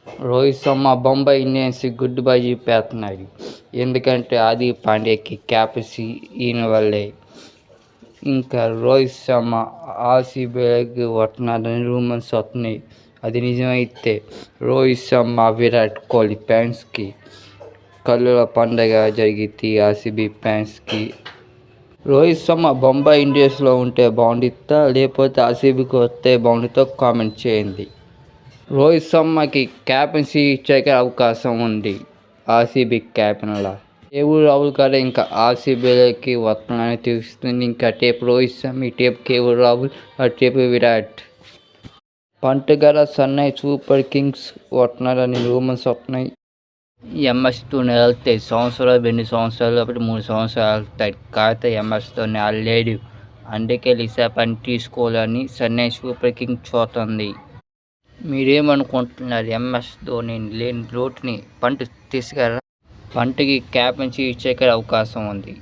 రోహిత్ శర్మ బొంబాయి ఇండియన్స్కి good bye చెప్పేస్తున్నాడు. ఎందుకంటే హార్దిక్ పాండ్యాకి క్యాప్టెన్సీ ఈయన వల్లే. ఇంకా రోహిత్ శర్మ ఆర్సీబీకి వస్తున్నాడని రూమర్స్ వస్తున్నాయి. అది నిజమైతే రోహిత్ శర్మ విరాట్ కోహ్లీ ఫ్యాన్స్కి కళ్ళుల పండగ జరిగింది. ఆర్సీబీ ఫ్యాన్స్కి రోహిత్ శర్మ బొంబాయి ఇండియన్స్లో ఉంటే బాగుంటుందా, లేకపోతే ఆర్సీబీకి వస్తే బాగుంటుందో కామెంట్ చేయండి. రోహిత్ శర్మకి క్యాప్టెన్సీ ఇచ్చే అవకాశం ఉంది. ఆర్సీబీ క్యాప్టెన్లా కేఎల్ రాహుల్ గారు ఇంకా ఆర్సీబీలోకి వస్తున్నారని తెలుస్తుంది. ఇంకా టేపు రోహిత్ శర్మ, ఈ టేపు కేఎల్ రాహుల్, ఆ టేపు విరాట్. పంట్ గారు చెన్నై సూపర్ కింగ్స్ వస్తున్నారని రూమర్స్ వస్తున్నాయి. ఎంఎస్ ధోని వెళ్తే 2 సంవత్సరాలు కాబట్టి 3 సంవత్సరాలు వెళ్తాయి. కాకపోతే ఎంఎస్ ధోని లేడు. అందుకే రిషబ్ తీసుకోవాలని చెన్నై సూపర్ కింగ్స్ చూస్తుంది. మీరేమనుకుంటున్నారు? ఎంఎస్ ధోని లేని లోటుని పంట్ తీసుకురా. పంట్కి క్యాప్టెన్సీ ఇచ్చే అవకాశం ఉంది.